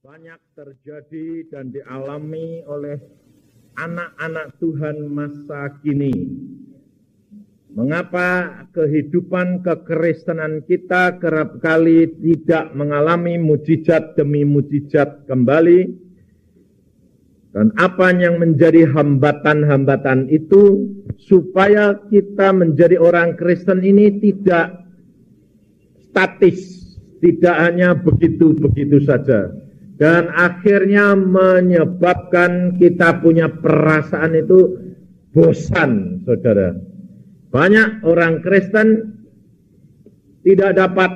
banyak terjadi dan dialami oleh anak-anak Tuhan masa kini. Mengapa kehidupan kekristenan kita kerap kali tidak mengalami mujizat demi mujizat kembali? Dan apa yang menjadi hambatan-hambatan itu supaya kita menjadi orang Kristen ini tidak statis, tidak hanya begitu-begitu saja. Dan akhirnya menyebabkan kita punya perasaan itu bosan, saudara. Banyak orang Kristen tidak dapat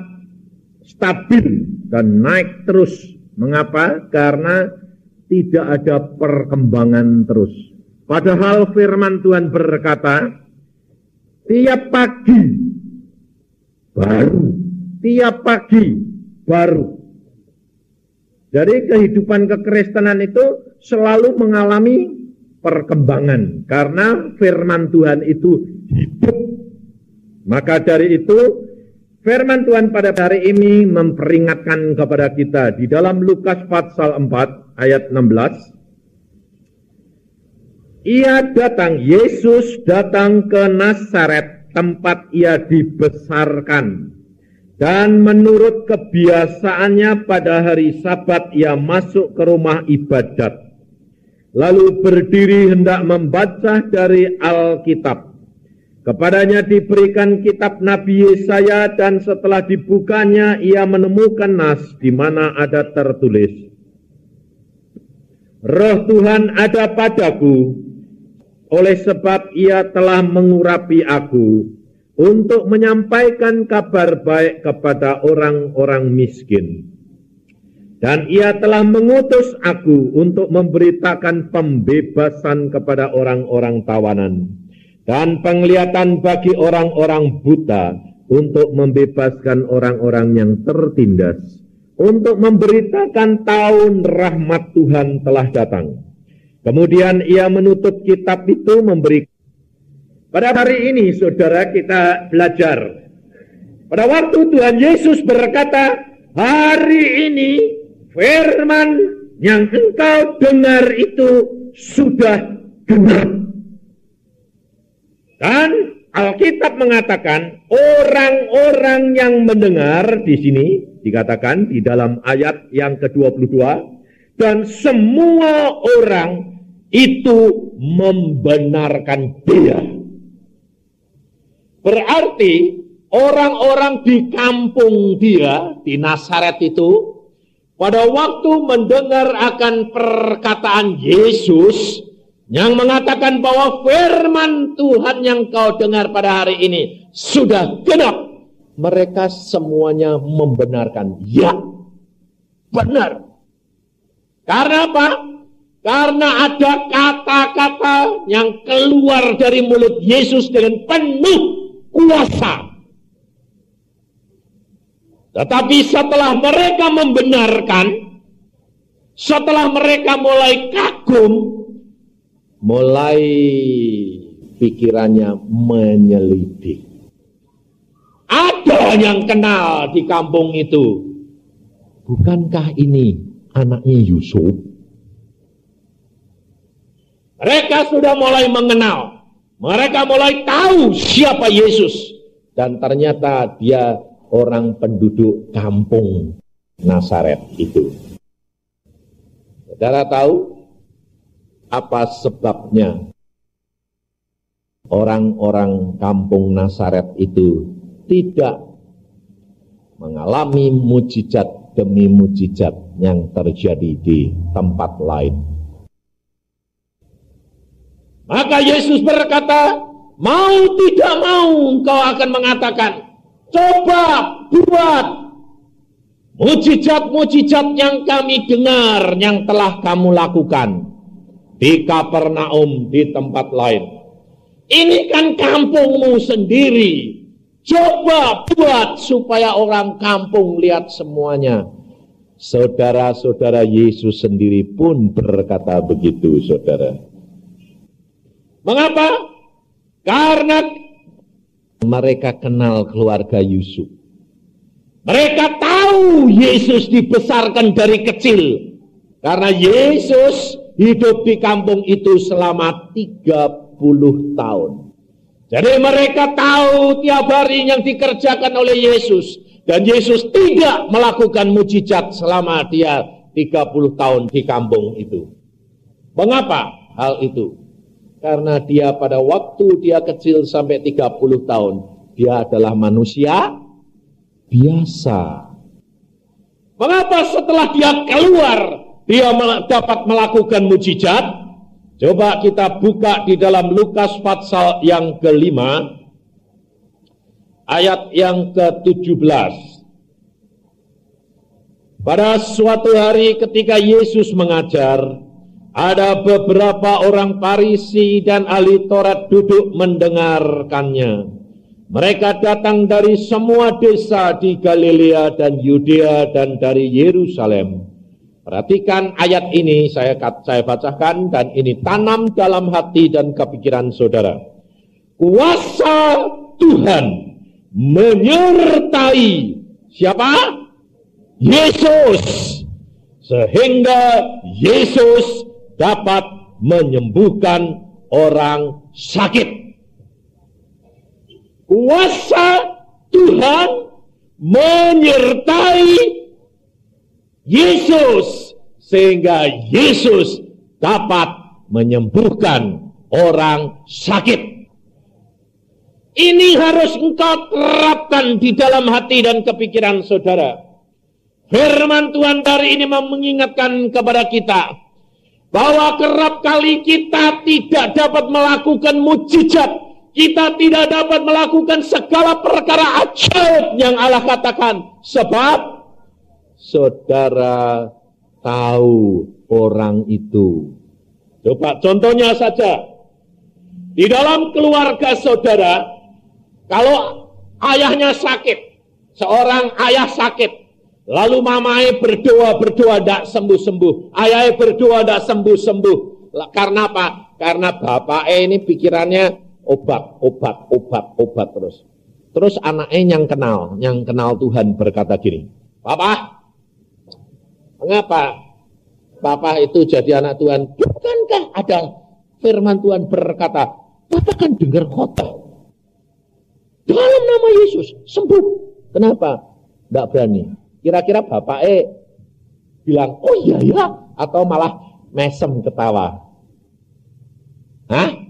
stabil dan naik terus. Mengapa? Karena tidak ada perkembangan terus. Padahal firman Tuhan berkata, tiap pagi baru, tiap pagi baru. Jadi kehidupan kekristenan itu selalu mengalami perkembangan karena firman Tuhan itu hidup. Maka dari itu firman Tuhan pada hari ini memperingatkan kepada kita di dalam Lukas pasal 4 ayat 16. Yesus datang ke Nazaret, tempat ia dibesarkan. Dan menurut kebiasaannya pada hari Sabat ia masuk ke rumah ibadat. Lalu berdiri hendak membaca dari Alkitab. Kepadanya diberikan kitab Nabi Yesaya dan setelah dibukanya ia menemukan nas di mana ada tertulis, Roh Tuhan ada padaku, oleh sebab ia telah mengurapi aku untuk menyampaikan kabar baik kepada orang-orang miskin. Dan ia telah mengutus aku untuk memberitakan pembebasan kepada orang-orang tawanan dan penglihatan bagi orang-orang buta, untuk membebaskan orang-orang yang tertindas, untuk memberitakan tahun rahmat Tuhan telah datang. Kemudian ia menutup kitab itu memberi. Pada hari ini, saudara, kita belajar. Pada waktu Tuhan Yesus berkata, hari ini firman yang engkau dengar itu sudah genap. Dan Alkitab mengatakan, orang-orang yang mendengar di sini, dikatakan di dalam ayat yang ke-22, dan semua orang itu membenarkan dia. Berarti orang-orang di kampung dia, di Nazaret itu, pada waktu mendengar akan perkataan Yesus yang mengatakan bahwa firman Tuhan yang kau dengar pada hari ini sudah genap, mereka semuanya membenarkan. Ya, benar. Karena apa? Karena ada kata-kata yang keluar dari mulut Yesus dengan penuh kuasa. Tetapi setelah mereka membenarkan, setelah mereka mulai kagum, mulai pikirannya menyelidik. Ada yang kenal di kampung itu. Bukankah ini anaknya Yusuf? Mereka sudah mulai mengenal. Mereka mulai tahu siapa Yesus. Dan ternyata dia orang penduduk kampung Nazaret itu. Saudara tahu apa sebabnya orang-orang kampung Nazaret itu tidak mengalami mujizat demi mujizat yang terjadi di tempat lain? Maka Yesus berkata, mau tidak mau engkau akan mengatakan, coba buat mujizat-mujizat yang kami dengar, yang telah kamu lakukan di Kapernaum, di tempat lain. Ini kan kampungmu sendiri. Coba buat supaya orang kampung lihat semuanya. Saudara-saudara, Yesus sendiri pun berkata begitu, saudara. Mengapa? Karena mereka kenal keluarga Yusuf. Mereka tahu Yesus dibesarkan dari kecil Karena Yesus hidup di kampung itu selama 30 tahun. Jadi mereka tahu tiap hari yang dikerjakan oleh Yesus. Dan Yesus tidak melakukan mujizat selama dia 30 tahun di kampung itu. Mengapa hal itu? Karena dia pada waktu dia kecil sampai 30 tahun, dia adalah manusia biasa. Mengapa setelah dia keluar, dia dapat melakukan mujizat? Coba kita buka di dalam Lukas pasal yang kelima, ayat yang ke-17. Pada suatu hari ketika Yesus mengajar, ada beberapa orang Farisi dan ahli Taurat duduk mendengarkannya. Mereka datang dari semua desa di Galilea dan Yudea dan dari Yerusalem. Perhatikan ayat ini saya bacakan dan ini tanam dalam hati dan kepikiran saudara. Kuasa Tuhan menyertai siapa? Yesus. Sehingga Yesus dapat menyembuhkan orang sakit. Kuasa Tuhan menyertai Yesus sehingga Yesus dapat menyembuhkan orang sakit. Ini harus engkau terapkan di dalam hati dan kepikiran saudara. Firman Tuhan hari ini mengingatkan kepada kita bahwa kerap kali kita tidak dapat melakukan mujizat. Kita tidak dapat melakukan segala perkara ajaib yang Allah katakan. Sebab saudara tahu orang itu. Coba contohnya saja. Di dalam keluarga saudara, kalau ayahnya sakit, seorang ayah sakit, lalu mamai berdoa tidak sembuh-sembuh. Ayahnya berdoa tidak sembuh-sembuh. Karena apa? Karena bapaknya ini pikirannya obat terus. Terus anaknya yang kenal Tuhan berkata gini, Papa, mengapa Papa itu jadi anak Tuhan? Bukankah ada firman Tuhan berkata, Papa kan dengar khotbah dalam nama Yesus sembuh. Kenapa? Tidak berani. Kira-kira bapaknya bilang, oh iya ya, atau malah mesem ketawa. Hah?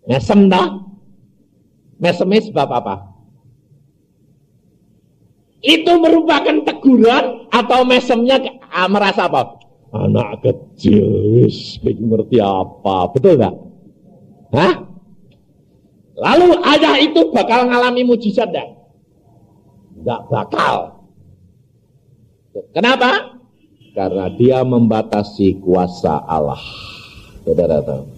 Mesem dah? Mesemnya sebab apa? Itu merupakan teguran atau mesemnya merasa apa? Anak kecil, ngerti apa? Betul enggak? Hah? Lalu ayah itu bakal ngalami mujizat enggak? Enggak bakal. Kenapa? Karena dia membatasi kuasa Allah. Saudara tahu.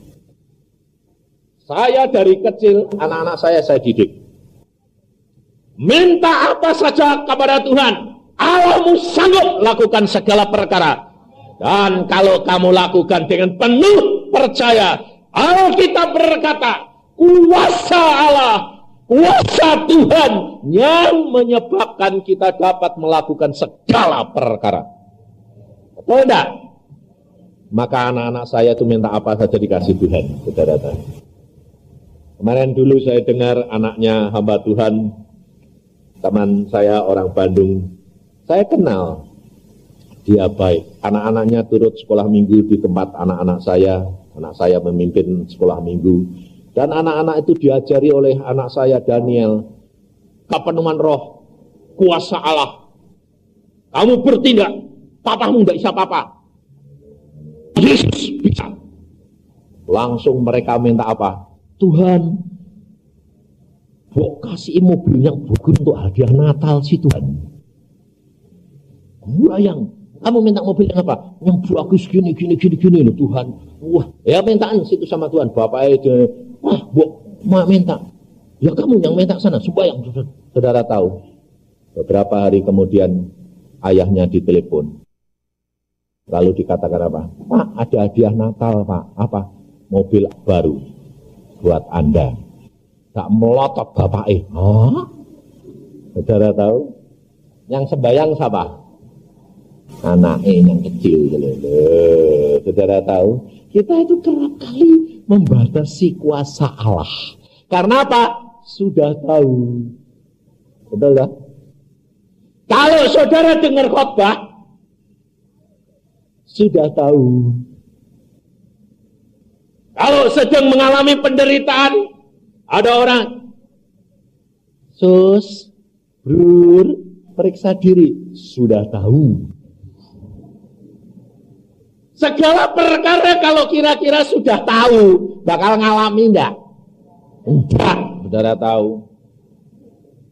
Saya dari kecil, anak-anak saya didik. Minta apa saja kepada Tuhan. Allahmu sanggup lakukan segala perkara. Dan kalau kamu lakukan dengan penuh percaya, Alkitab berkata, kuasa Allah, kuasa Tuhan yang menyebabkan kita dapat melakukan segala perkara. Betul enggak? Maka anak-anak saya itu minta apa saja dikasih Tuhan, saudara-saudara. Kemarin dulu saya dengar anaknya hamba Tuhan, teman saya orang Bandung, saya kenal, dia baik. Anak-anaknya turut sekolah minggu di tempat anak saya memimpin sekolah minggu. Dan anak-anak itu diajari oleh anak saya Daniel, kepenuhan roh, kuasa Allah. Kamu bertindak, papamu tidak bisa apa-apa. Yesus bisa. Langsung mereka minta apa? Tuhan, kasih mobil yang bagus untuk hadiah Natal sih Tuhan. Yang kamu minta mobil yang apa? Yang bagus gini loh Tuhan. Wah, ya mintaan situ sama Tuhan. Bapaknya itu, mau minta. Ya kamu yang minta sana supaya saudara tahu. Beberapa hari kemudian ayahnya ditelepon. Lalu dikatakan apa? Pak, ada hadiah Natal Pak. Apa? Mobil baru buat Anda. Tak melotot bapaknya. Saudara tahu? Yang sembahyang siapa? Anaknya yang kecil. Saudara tahu, kita itu kerap kali membatasi kuasa Allah. Karena apa? Sudah tahu. Betul tak? Kalau saudara dengar khotbah, sudah tahu. Kalau sedang mengalami penderitaan, ada orang, sus, brur, periksa diri, sudah tahu. Segala perkara kalau kira-kira sudah tahu, bakal ngalami enggak? Enggak, saudara tahu.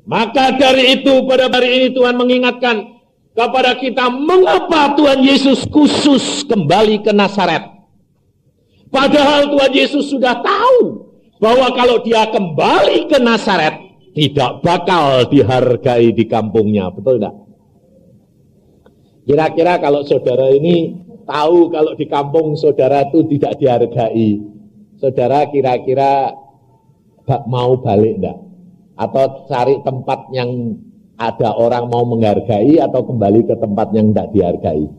Maka dari itu pada hari ini Tuhan mengingatkan kepada kita, mengapa Tuhan Yesus khusus kembali ke Nazaret. Padahal Tuhan Yesus sudah tahu bahwa kalau dia kembali ke Nazaret, tidak bakal dihargai di kampungnya, betul enggak? Kira-kira kalau saudara ini tahu kalau di kampung saudara itu tidak dihargai, saudara kira-kira mau balik enggak? Atau cari tempat yang ada orang mau menghargai, atau kembali ke tempat yang tidak dihargai?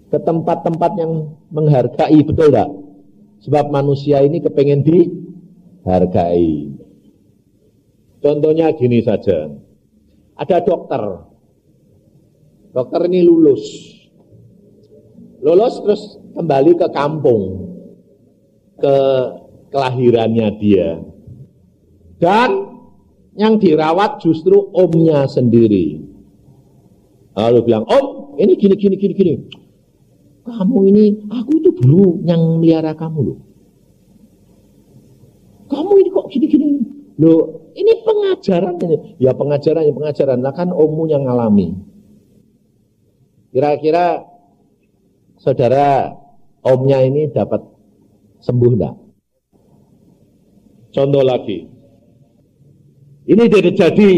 Ke tempat-tempat yang menghargai, betul enggak? Sebab manusia ini kepengen dihargai. Contohnya gini saja, ada dokter ini lulus terus kembali ke kampung, ke kelahirannya dia, dan yang dirawat justru omnya sendiri. Lalu bilang, om ini gini, kamu ini, aku itu dulu yang melihara kamu loh, kamu ini kok gini loh, ini pengajaran ini. Ya pengajaran lah, kan ommu yang ngalami. Kira-kira saudara omnya ini dapat sembuh enggak? Contoh lagi, ini terjadi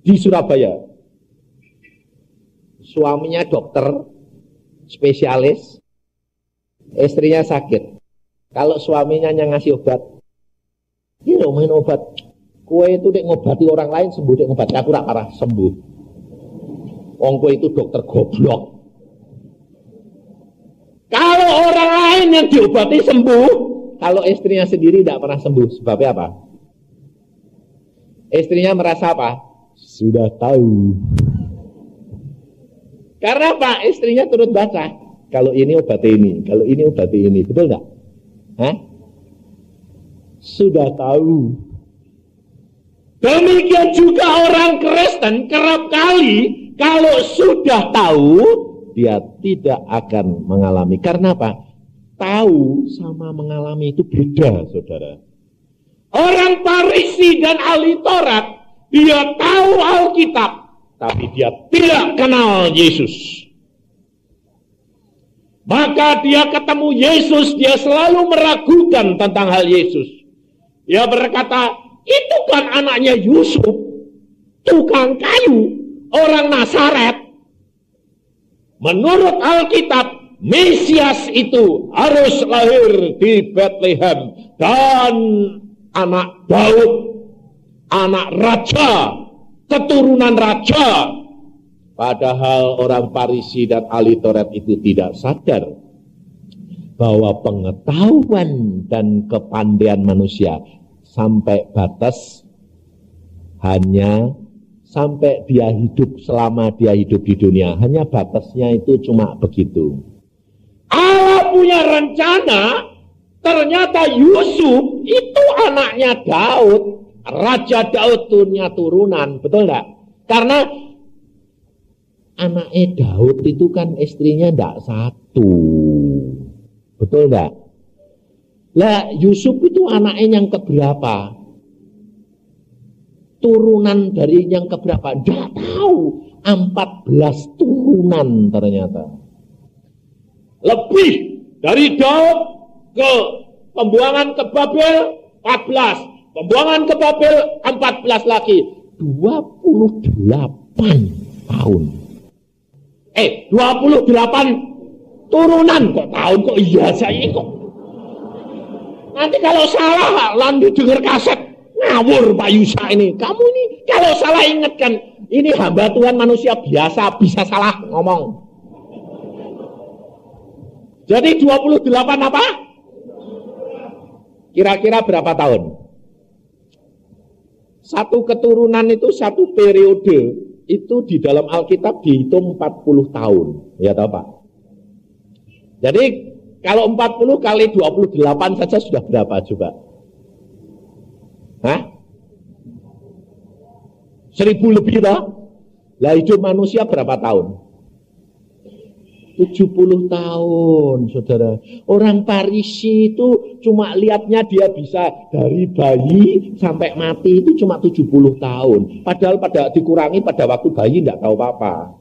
di Surabaya. Suaminya dokter spesialis, istrinya sakit. Kalau suaminya yang ngasih obat, ini loh main obat, kue itu dek ngobati orang lain sembuh, dek ngobati aku rak parah sembuh. Wong kue itu dokter goblok. Kalau orang lain yang diobati sembuh, kalau istrinya sendiri tidak pernah sembuh, sebabnya apa? Istrinya merasa apa? Sudah tahu. Karena apa? Istrinya turut baca. Kalau ini obati ini, kalau ini obati ini, betul nggak? Hah? Sudah tahu. Demikian juga orang Kristen kerap kali kalau sudah tahu, dia tidak akan mengalami. Karena apa? Tahu sama mengalami itu beda, saudara. Orang Farisi dan ahli Taurat, dia tahu Alkitab, tapi dia tidak kenal Yesus. Maka dia ketemu Yesus, dia selalu meragukan tentang hal Yesus. Dia berkata, itu kan anaknya Yusuf, tukang kayu, orang Nazaret. Menurut Alkitab, Mesias itu harus lahir di Bethlehem dan anak Daud, anak raja, keturunan raja. Padahal orang Farisi dan ahli Taurat itu tidak sadar bahwa pengetahuan dan kepandaian manusia sampai batas hanya sampai dia hidup, selama dia hidup di dunia, hanya batasnya itu cuma begitu. Allah punya rencana, ternyata Yusuf itu anaknya Daud, Raja Daud punya turunan, betul enggak? Karena anaknya Daud itu kan istrinya enggak satu, betul enggak? Lah Yusuf itu anaknya yang keberapa? Turunan dari yang keberapa? Enggak tahu. 14 turunan ternyata. Lebih dari Daud ke pembuangan ke Babel 14. Pembuangan ke Babel 14 lagi. 28 tahun. 28 turunan kok tahun, kok iya saya kok. Nanti kalau salah lanjut denger kaset. Ngawur Pak Yusa ini. Kamu ini kalau salah ingatkan, ini hamba Tuhan manusia biasa, bisa salah ngomong. Jadi 28 apa? Kira-kira berapa tahun? Satu keturunan itu satu periode, itu di dalam Alkitab dihitung 40 tahun. Ya tahu Pak? Jadi kalau 40 kali 28 saja sudah berapa coba? Hah? 1000 lebih toh? Lah hidup manusia berapa tahun? 70 tahun, saudara. Orang Parisi itu cuma lihatnya dia bisa dari bayi sampai mati itu cuma 70 tahun. Padahal dikurangi pada waktu bayi tidak tahu apa-apa.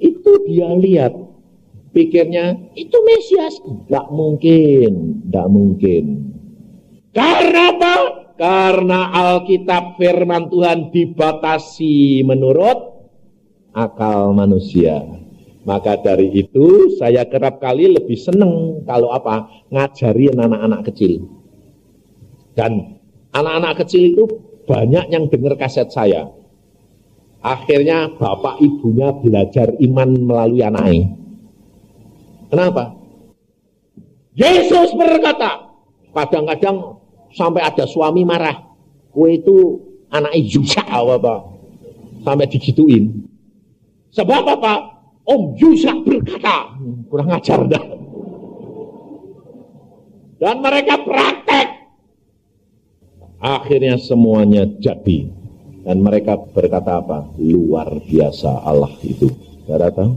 Itu dia lihat. Pikirnya, itu Mesias. Tidak mungkin, tidak mungkin. Karena apa? Karena Alkitab firman Tuhan dibatasi menurut akal manusia. Maka dari itu saya kerap kali lebih seneng kalau apa? Ngajarin anak-anak kecil. Dan anak-anak kecil itu banyak yang dengar kaset saya. Akhirnya bapak ibunya belajar iman melalui anaknya. Kenapa? Yesus berkata, kadang-kadang sampai ada suami marah. Kowe itu anaknya Yusa apa? Sampai digituin. Sebab apa? Om Yusa berkata, kurang ajar dah. Dan mereka praktek. Akhirnya semuanya jadi. Dan mereka berkata apa? Luar biasa Allah itu. Saudara tahu?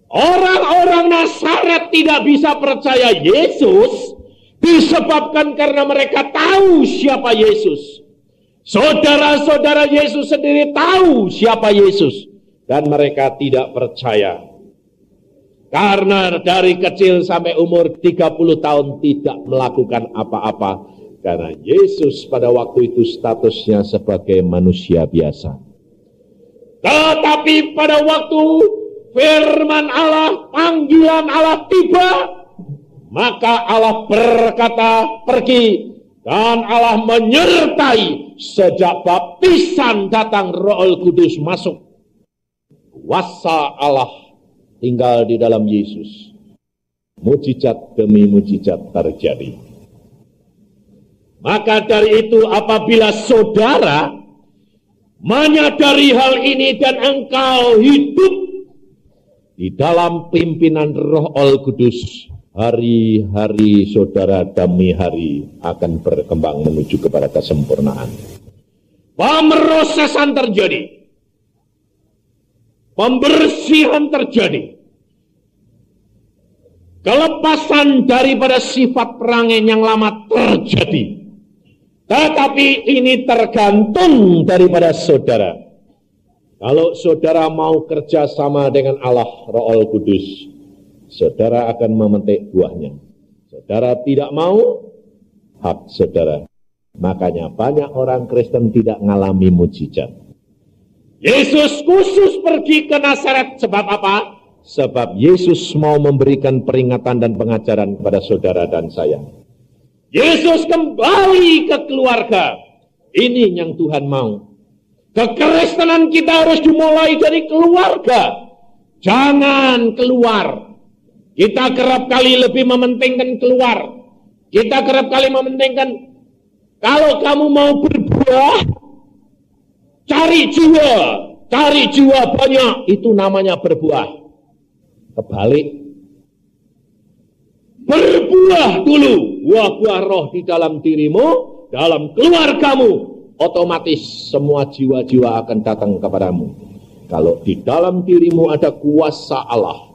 Orang-orang Nazaret tidak bisa percaya Yesus disebabkan karena mereka tahu siapa Yesus. Saudara-saudara Yesus sendiri tahu siapa Yesus. Dan mereka tidak percaya. Karena dari kecil sampai umur 30 tahun tidak melakukan apa-apa. Karena Yesus pada waktu itu statusnya sebagai manusia biasa. Tetapi pada waktu firman Allah, panggilan Allah tiba, maka Allah berkata, pergi. Dan Allah menyertai sejak baptisan datang Roh Kudus masuk. Kuasa Allah tinggal di dalam Yesus. Mujizat demi mujizat terjadi. Maka dari itu apabila saudara menyadari hal ini dan engkau hidup di dalam pimpinan Roh Kudus, hari-hari saudara demi hari akan berkembang menuju kepada kesempurnaan. Pemrosesan terjadi. Pembersihan terjadi. Kelepasan daripada sifat perangai yang lama terjadi. Tetapi ini tergantung daripada saudara. Kalau saudara mau kerja sama dengan Allah Roh Kudus, saudara akan memetik buahnya. Saudara tidak mau, hak saudara. Makanya banyak orang Kristen tidak mengalami mujizat. Yesus khusus pergi ke Nazaret sebab apa? Sebab Yesus mau memberikan peringatan dan pengajaran kepada saudara dan saya. Yesus kembali ke keluarga. Ini yang Tuhan mau. Kekristenan kita harus dimulai dari keluarga. Jangan keluar. Kita kerap kali lebih mementingkan keluar. Kita kerap kali mementingkan, kalau kamu mau berbuah, cari jiwa banyak, itu namanya berbuah. Kebalik, berbuah dulu, buah-buah roh di dalam dirimu, dalam keluargamu, otomatis semua jiwa-jiwa akan datang kepadamu. Kalau di dalam dirimu ada kuasa Allah,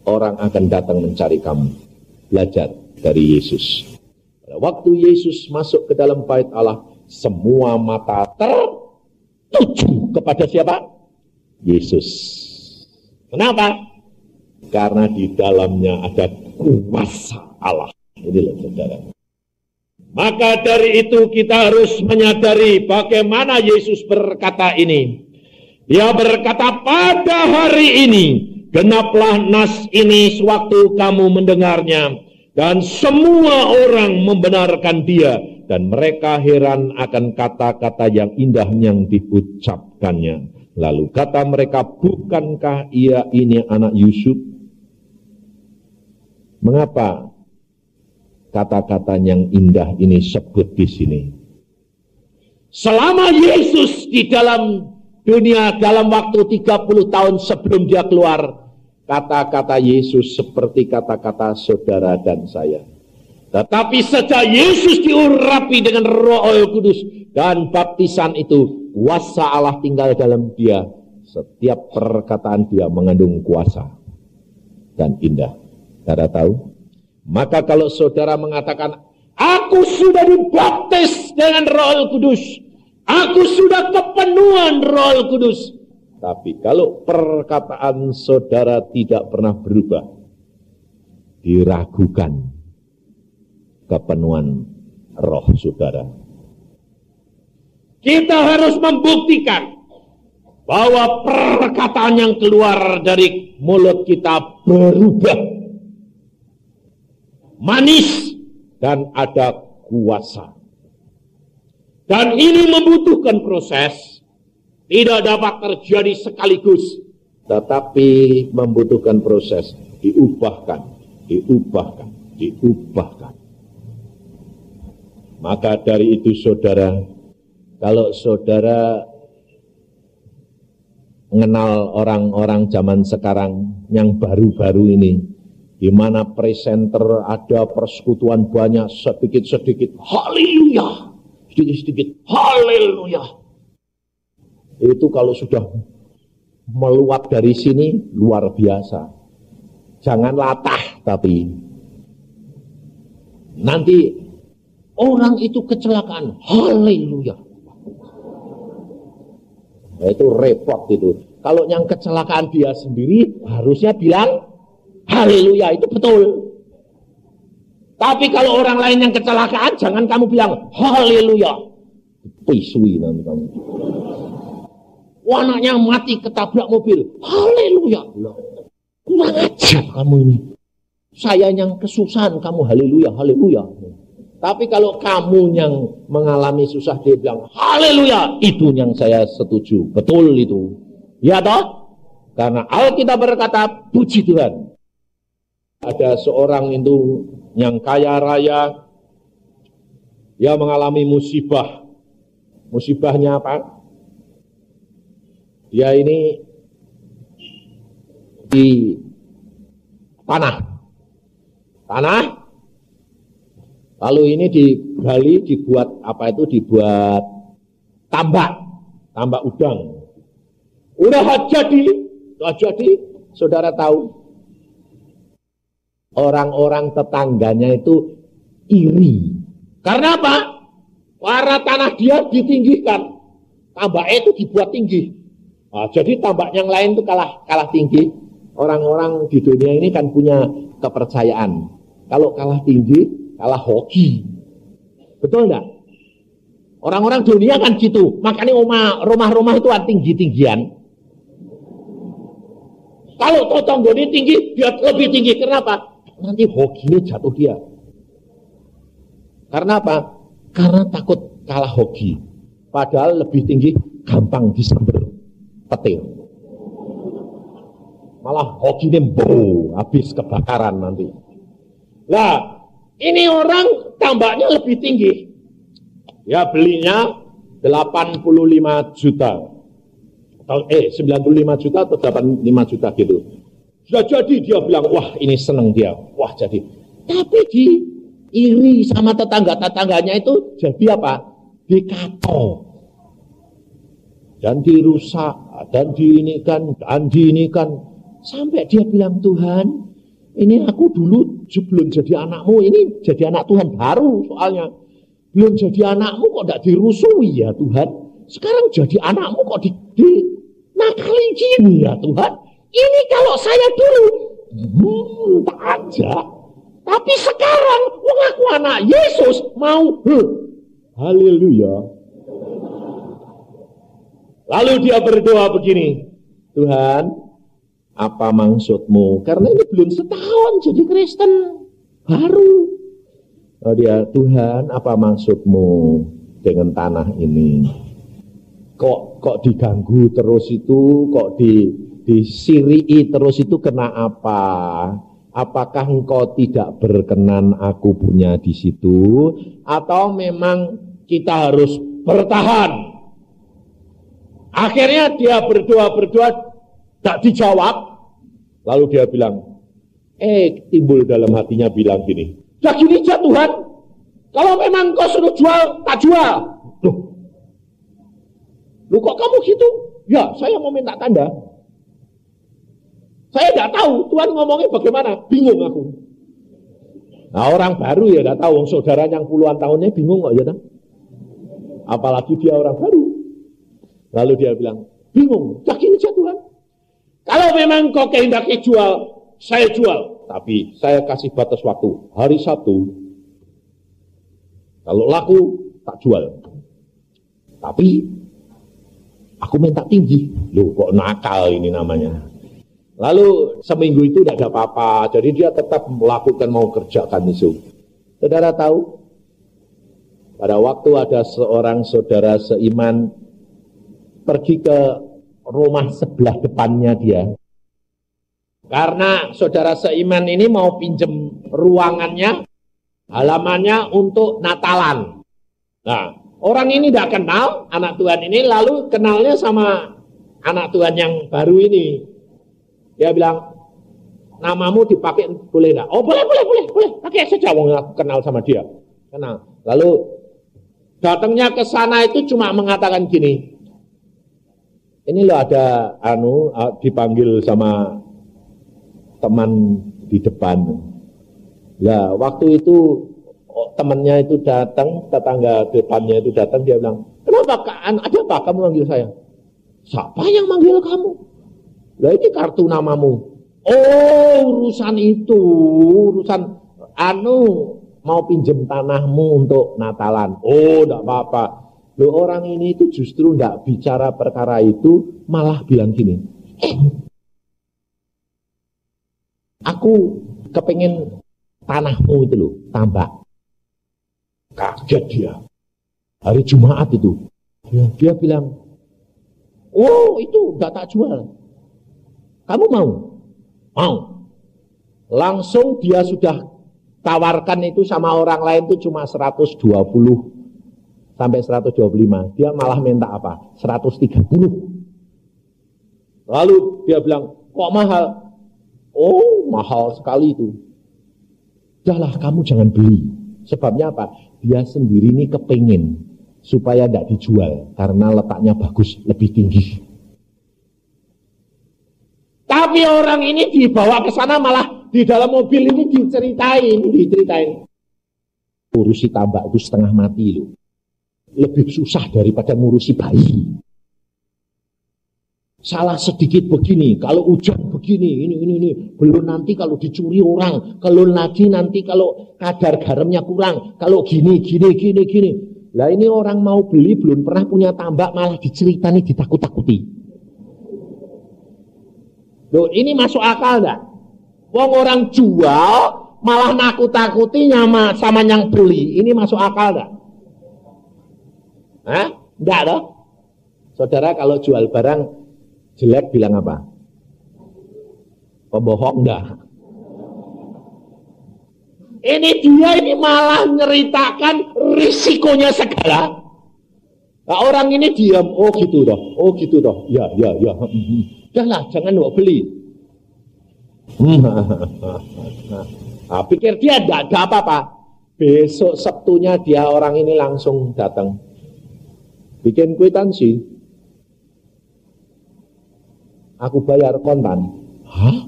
orang akan datang mencari kamu. Belajar dari Yesus. Pada waktu Yesus masuk ke dalam bait Allah, semua mata tertuju kepada siapa? Yesus. Kenapa? Karena di dalamnya ada kuasa Allah. Inilah saudara. Maka dari itu kita harus menyadari bagaimana Yesus berkata ini. Dia berkata, pada hari ini genaplah nas ini sewaktu kamu mendengarnya, dan semua orang membenarkan dia dan mereka heran akan kata-kata yang indah yang diucapkannya. Lalu kata mereka, bukankah ia ini anak Yusuf? Mengapa kata-kata yang indah ini sebut di sini? Selama Yesus di dalam dunia dalam waktu 30 tahun sebelum dia keluar, kata-kata Yesus seperti kata-kata saudara dan saya. Tetapi sejak Yesus diurapi dengan Roh Kudus dan baptisan itu, kuasa Allah tinggal dalam dia. Setiap perkataan dia mengandung kuasa dan indah. Saudara tahu? Maka kalau saudara mengatakan, aku sudah dibaptis dengan Roh Kudus, aku sudah kepenuhan Roh Kudus. Tapi kalau perkataan saudara tidak pernah berubah, diragukan kepenuhan roh saudara. Kita harus membuktikan bahwa perkataan yang keluar dari mulut kita berubah, manis, dan ada kuasa. Dan ini membutuhkan proses, tidak dapat terjadi sekaligus, tetapi membutuhkan proses, diubahkan. Maka dari itu saudara, kalau saudara mengenal orang-orang zaman sekarang yang baru-baru ini, di mana presenter ada persekutuan banyak, sedikit-sedikit, haleluya, sedikit-sedikit, haleluya. Itu kalau sudah meluap dari sini, luar biasa. Jangan latah, tapi nanti orang itu kecelakaan, haleluya. Nah, itu repot itu. Kalau yang kecelakaan dia sendiri, harusnya bilang, haleluya, itu betul. Tapi kalau orang lain yang kecelakaan, jangan kamu bilang, haleluya. Pisui nanti kamu. Anaknya mati ketabrak mobil, haleluya. Kurang ajar kamu ini. Saya yang kesusahan, kamu haleluya, haleluya. Tapi kalau kamu yang mengalami susah, dia bilang, haleluya, itu yang saya setuju. Betul itu. Ya toh? Karena Alkitab berkata, puji Tuhan. Ada seorang itu yang kaya raya, dia mengalami musibah. Musibahnya apa? Dia ini di tanah, lalu ini digali, dibuat apa itu? Dibuat tambak udang. Udah jadi, saudara tahu, orang-orang tetangganya itu iri. Karena apa? Karena tanah dia ditinggikan, tambaknya itu dibuat tinggi. Nah, jadi tambak yang lain itu kalah tinggi. Orang-orang di dunia ini kan punya kepercayaan. Kalau kalah tinggi, kalah hoki. Betul enggak? Orang-orang dunia kan gitu. Makanya rumah-rumah itu tinggi-tinggian. Kalau totonggo ini tinggi, dia lebih tinggi. Kenapa? Nanti hokinya jatuh dia. Karena apa? Karena takut kalah hoki. Padahal lebih tinggi, gampang disamber petir. Malah hoki ini habis kebakaran nanti. Lah, ini orang tambaknya lebih tinggi. Ya belinya 85 juta. Atau 95 juta atau 85 juta gitu. Sudah jadi dia bilang, wah ini seneng dia. Wah jadi. Tapi iri sama tetangga-tetangganya itu jadi apa? Dikato. Dan dirusak, dan diinikan. Sampai dia bilang, Tuhan, ini aku dulu sebelum jadi anakmu, ini jadi anak Tuhan baru soalnya. Belum jadi anakmu kok tidak dirusui ya Tuhan. Sekarang jadi anakmu kok nakali gini ya Tuhan. Ini kalau saya dulu, tak aja. Tapi sekarang, aku anak Yesus mau, haleluya. Lalu dia berdoa begini, Tuhan, apa maksudmu? Karena ini belum setahun jadi Kristen, baru. Oh dia, Tuhan, apa maksudmu dengan tanah ini? Kok diganggu terus itu, kok disirii terus itu kena apa? Apakah engkau tidak berkenan aku punya di situ? Atau memang kita harus bertahan? Akhirnya dia berdoa, tak dijawab. Lalu dia bilang, timbul dalam hatinya bilang gini, ya gini aja Tuhan, kalau memang kau suruh jual, tak jual. Loh kok kamu gitu? Ya saya mau minta tanda. Saya tidak tahu Tuhan ngomongnya bagaimana, bingung aku. Nah orang baru ya tidak tahu, saudara yang puluhan tahunnya bingung kok ya. Apalagi dia orang baru. Lalu dia bilang, bingung, yakin aja Tuhan. Kalau memang kau kehendaki jual, saya jual. Tapi saya kasih batas waktu, hari Sabtu. Kalau laku, tak jual. Tapi, aku minta tinggi. Loh, kok nakal ini namanya. Lalu, seminggu itu tidak ada apa-apa. Jadi dia tetap melakukan, mau kerjakan itu. Saudara tahu? Pada waktu ada seorang saudara seiman, pergi ke rumah sebelah depannya dia. Karena saudara seiman ini mau pinjem ruangannya, halamannya untuk Natalan. Nah, orang ini tidak kenal anak Tuhan ini, lalu kenalnya sama anak Tuhan yang baru ini. Dia bilang, namamu dipakai boleh enggak? Oh boleh, pakai saja, aku kenal sama dia. Kenal. Lalu datangnya ke sana itu cuma mengatakan gini, ini loh ada dipanggil sama teman di depan. Ya, waktu itu temannya itu datang, tetangga depannya itu datang, dia bilang, kenapa ada apa kamu manggil saya? Siapa yang manggil kamu? Lah ini kartu namamu. Oh, urusan itu, urusan mau pinjem tanahmu untuk Natalan. Oh, enggak apa-apa. Loh orang ini itu justru enggak bicara perkara itu, malah bilang gini, aku kepengen tanahmu itu loh, tambak. Kaget dia. Hari Jumat itu. Dia bilang, oh itu enggak tak jual. Kamu mau? Mau. Langsung dia sudah tawarkan itu sama orang lain itu cuma 120 sampai 125. Dia malah minta apa? 130. Lalu dia bilang, kok mahal? Oh, mahal sekali itu. Udahlah, kamu jangan beli. Sebabnya apa? Dia sendiri ini kepengen supaya tidak dijual karena letaknya bagus, lebih tinggi. Tapi orang ini dibawa ke sana malah di dalam mobil ini diceritain. Ngurusi tambak itu setengah mati loh. Lebih susah daripada ngurusi bayi. Salah sedikit begini, kalau hujan begini, ini. Belum nanti kalau dicuri orang, kalau lagi nanti kalau kadar garamnya kurang, kalau gini. Lah ini orang mau beli belum pernah punya tambak malah diceritani, ditakut-takuti. Loh, ini masuk akal enggak? Wong orang jual malah nakut-takuti sama yang beli. Ini masuk akal enggak? Hah? Enggak loh. Saudara kalau jual barang jelek bilang apa? Pembohong enggak? Ini dia ini malah nyeritakan risikonya segala. Nah, orang ini diam, oh gitu toh. Ya. Udahlah, jangan mau beli. Nah, pikir dia enggak ada apa-apa. Besok Sabtunya dia orang ini langsung datang. Bikin kwitansi. Aku bayar kontan. Hah?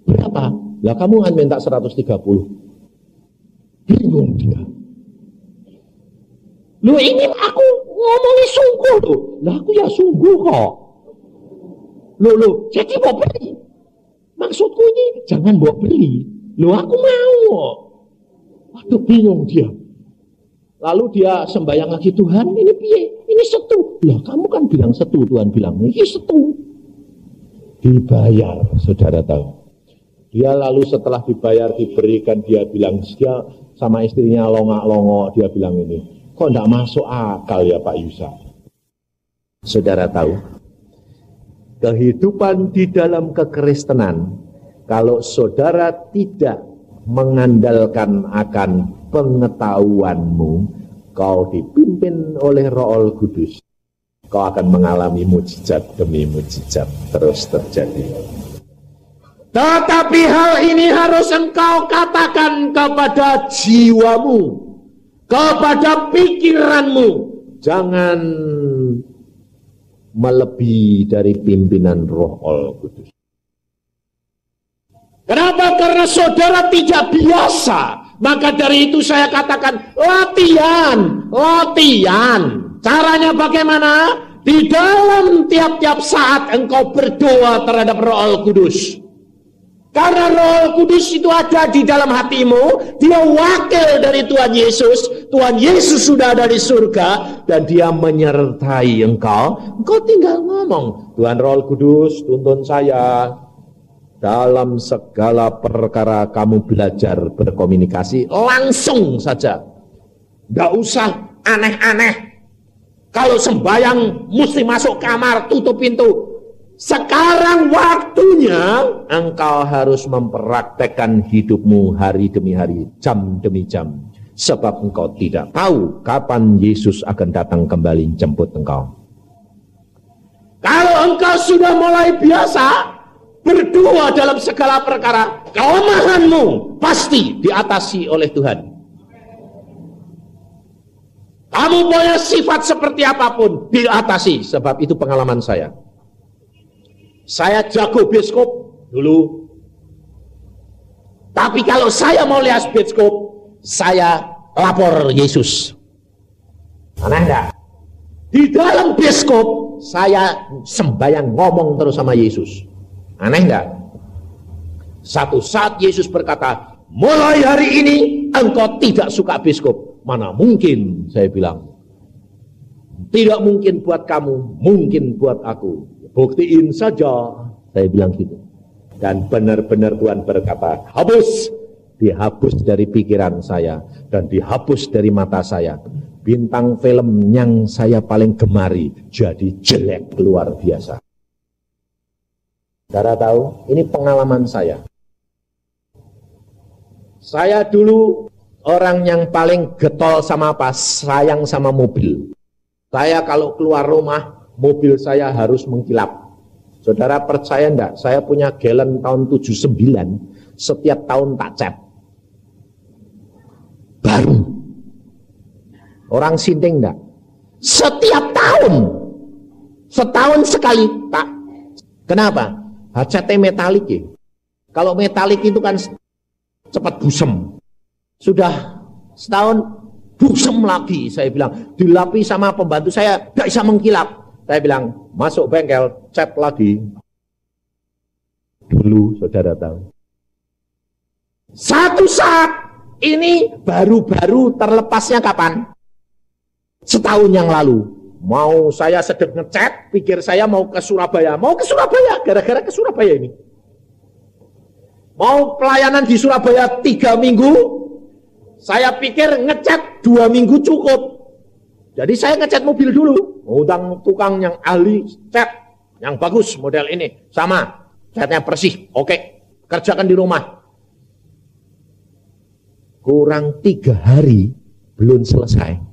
Berapa? Lah kamu kan minta 130. Bingung dia. Loh ini aku ngomongin sungguh loh. Lah aku ya sungguh kok. Loh, jadi mau beli. Maksudku ini jangan mau beli. Loh aku mau. Waduh bingung dia. Lalu dia sembahyang lagi, Tuhan ini piye? Ini setu. Lah kamu kan bilang setu, Tuhan bilang ini setu. Dibayar, saudara tahu. Dia lalu setelah dibayar diberikan, dia bilang sama istrinya longak-longok, dia bilang ini, kok enggak masuk akal ya Pak Yusa? Saudara tahu, kehidupan di dalam kekristenan, kalau saudara tidak mengandalkan akan pengetahuanmu, kau dipimpin oleh Roh Kudus, kau akan mengalami mujizat demi mujizat terus terjadi. Tetapi hal ini harus engkau katakan kepada jiwamu, kepada pikiranmu. Jangan melebihi dari pimpinan Roh Kudus. Kenapa? Karena saudara tidak biasa. Maka dari itu saya katakan latihan. Caranya bagaimana? Di dalam tiap-tiap saat engkau berdoa terhadap Roh Kudus. Karena Roh Kudus itu ada di dalam hatimu, dia wakil dari Tuhan Yesus. Tuhan Yesus sudah ada di surga dan dia menyertai engkau. Engkau tinggal ngomong, Tuhan Roh Kudus tuntun saya. Dalam segala perkara kamu belajar berkomunikasi langsung saja. Tidak usah aneh-aneh. Kalau sembahyang mesti masuk kamar, tutup pintu. Sekarang waktunya engkau harus mempraktekkan hidupmu hari demi hari, jam demi jam. Sebab engkau tidak tahu kapan Yesus akan datang kembali jemput engkau. Kalau engkau sudah mulai biasa berdoa dalam segala perkara, kelemahanmu pasti diatasi oleh Tuhan. Kamu punya sifat seperti apapun diatasi, sebab itu pengalaman saya. Saya jago bioskop dulu. Tapi kalau saya mau lihat bioskop, saya lapor Yesus. Aneh enggak? Di dalam bioskop saya sembahyang ngomong terus sama Yesus. Aneh enggak? Satu saat Yesus berkata, mulai hari ini engkau tidak suka bioskop. Mana mungkin, saya bilang. Tidak mungkin buat kamu, mungkin buat aku. Buktiin saja, saya bilang gitu. Dan benar-benar Tuhan berkata, hapus. Dihapus dari pikiran saya dan dihapus dari mata saya. Bintang film yang saya paling gemari jadi jelek luar biasa. Saudara tahu, ini pengalaman saya. Saya dulu orang yang paling getol sama apa? Sayang sama mobil. Saya kalau keluar rumah, mobil saya harus mengkilap. Saudara percaya enggak? Saya punya galon tahun 79, setiap tahun tak cat. Baru. Orang sinting enggak? Setiap tahun. Setahun sekali tak. Kenapa? Catnya metalik ya. Kalau metalik itu kan cepat busem. Sudah setahun busem lagi, saya bilang. Dilapis sama pembantu saya, tidak bisa mengkilap. Saya bilang, masuk bengkel, cat lagi. Dulu saudara tahu. Satu saat ini baru-baru terlepasnya kapan? Setahun yang lalu. Mau saya sedang ngecat, pikir saya mau ke Surabaya. Mau ke Surabaya, gara-gara ke Surabaya ini. Mau pelayanan di Surabaya 3 minggu, saya pikir ngecat 2 minggu cukup. Jadi saya ngecat mobil dulu. Undang tukang yang ahli cat, yang bagus model ini. Sama, catnya bersih, oke. Kerjakan di rumah. Kurang 3 hari, belum selesai.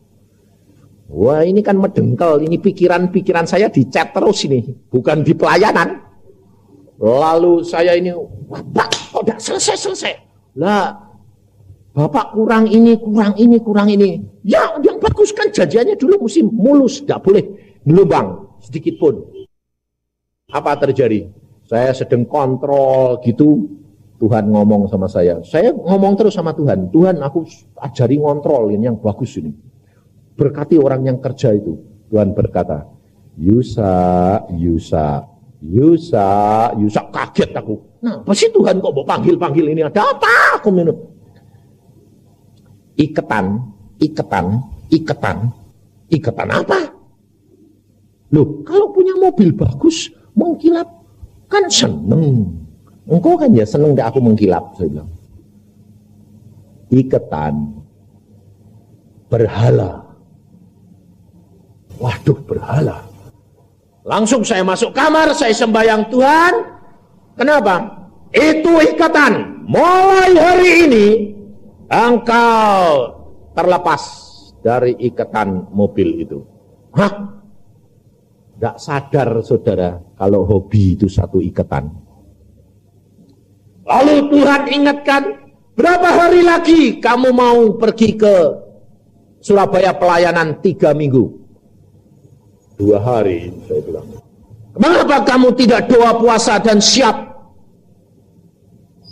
Wah ini kan medengkel, ini pikiran-pikiran saya dicat terus ini, bukan di pelayanan. Lalu saya ini, Bapak, kok tidak selesai-selesai? Lah, Bapak kurang ini, kurang ini, kurang ini. Ya, yang bagus kan janjiannya dulu mesti mulus, tidak boleh gelubang sedikit pun. Apa terjadi? Saya sedang kontrol gitu, Tuhan ngomong sama saya. Saya ngomong terus sama Tuhan, Tuhan aku ajari ngontrol ini yang bagus ini. Berkati orang yang kerja itu. Tuhan berkata, Yusa, kaget aku. Nah, apa sih Tuhan kok mau panggil-panggil ini? Ada apa? Aku minum. Iketan apa? Loh, kalau punya mobil bagus, mengkilap, kan seneng. Engkau kan ya seneng gak aku mengkilap, saya bilang. Iketan. berhala. Waduh, berhala. Langsung saya masuk kamar, saya sembahyang Tuhan. Kenapa? Itu ikatan. Mulai hari ini engkau terlepas dari ikatan mobil itu. Hah? Tidak sadar saudara kalau hobi itu satu ikatan. Lalu Tuhan ingatkan, berapa hari lagi kamu mau pergi ke Surabaya pelayanan 3 minggu? 2 hari, saya bilang. Kenapa kamu tidak doa puasa dan siap?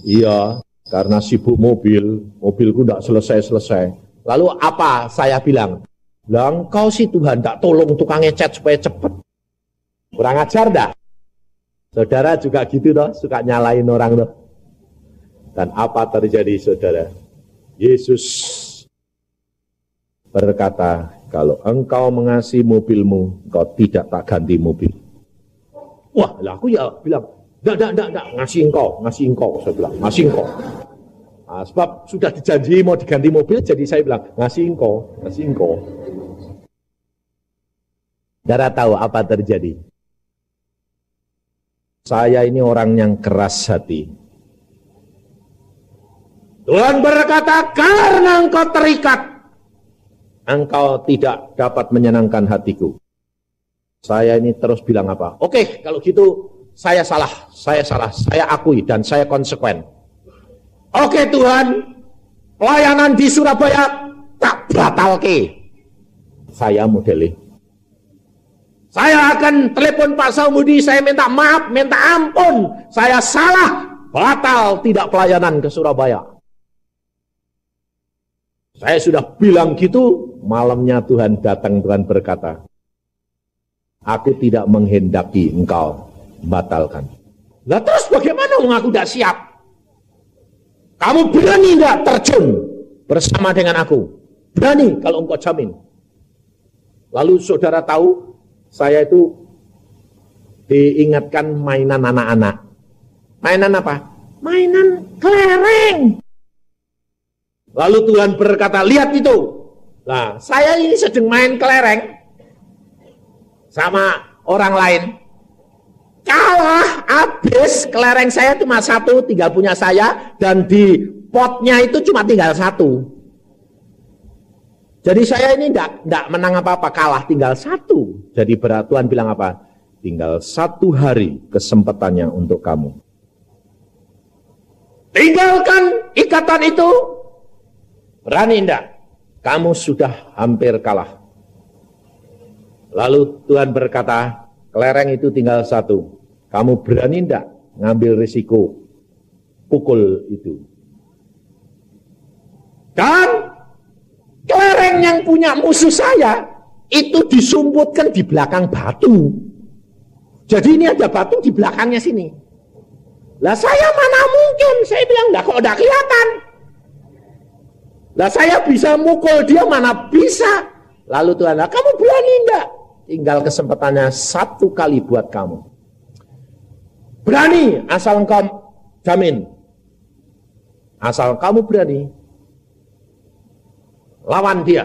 Iya, karena sibuk mobilku tidak selesai-selesai. Lalu apa saya bilang? Lah engkau sih Tuhan tidak tolong tukang ngecat supaya cepat. Kurang ajar dah. Saudara juga gitu toh, suka nyalain orang toh. Dan apa terjadi saudara? Yesus berkata, kalau engkau mengasihi mobilmu, engkau tidak tak ganti mobil. Wah, lah aku ya bilang, enggak, ngasih engkau, saya bilang, ngasih engkau. Nah, sebab sudah dijanji mau diganti mobil, jadi saya bilang, ngasih engkau. Saudara tahu apa terjadi? Saya ini orang yang keras hati. Tuhan berkata, karena engkau terikat, engkau tidak dapat menyenangkan hatiku. Saya ini terus bilang apa? Oke, kalau gitu saya salah, saya akui dan saya konsekuen. Oke Tuhan, pelayanan di Surabaya tak batal ke. Saya modelnya. Saya akan telepon Pak Saumudi, saya minta maaf, minta ampun. Saya salah, batal tidak pelayanan ke Surabaya. Saya sudah bilang gitu, malamnya Tuhan datang, Tuhan berkata, aku tidak menghendaki engkau batalkan. Lah terus bagaimana aku tidak siap? Kamu berani tidak terjun bersama dengan aku? Berani kalau engkau jamin. Lalu saudara tahu, saya itu diingatkan mainan anak-anak. Mainan apa? Mainan kelereng. Lalu Tuhan berkata, lihat itu. Nah, saya ini sedang main kelereng sama orang lain. Kalah, habis kelereng saya cuma 1, tinggal punya saya, dan di potnya itu cuma tinggal 1. Jadi saya ini tidak menang apa-apa, kalah tinggal 1. Jadi berat Tuhan bilang apa? Tinggal 1 hari kesempatannya untuk kamu. Tinggalkan ikatan itu. Berani enggak? Kamu sudah hampir kalah. Lalu Tuhan berkata, kelereng itu tinggal 1. Kamu berani enggak ngambil risiko pukul itu? Dan kelereng yang punya musuh saya itu disumputkan di belakang batu. Jadi ini ada batu di belakangnya sini. Lah saya mana mungkin? Saya bilang enggak, kok udah kelihatan. Lah saya bisa mukul dia, mana bisa. Lalu Tuhan, kamu berani enggak? Tinggal kesempatannya 1 kali buat kamu. Berani, asal engkau jamin. Asal kamu berani, lawan dia.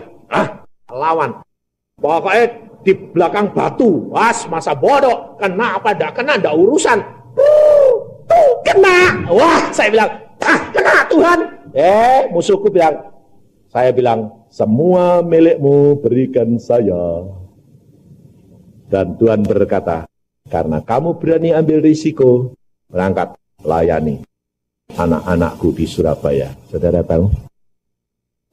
Lawan. Pokoknya di belakang batu. Masa bodoh. Kena apa enggak kena, enggak urusan. Tuh, kena. Wah, saya bilang, kena Tuhan. Musuhku bilang, saya bilang, semua milikmu berikan saya. Dan Tuhan berkata, karena kamu berani ambil risiko, berangkat layani anak-anakku di Surabaya. Saudara tahu?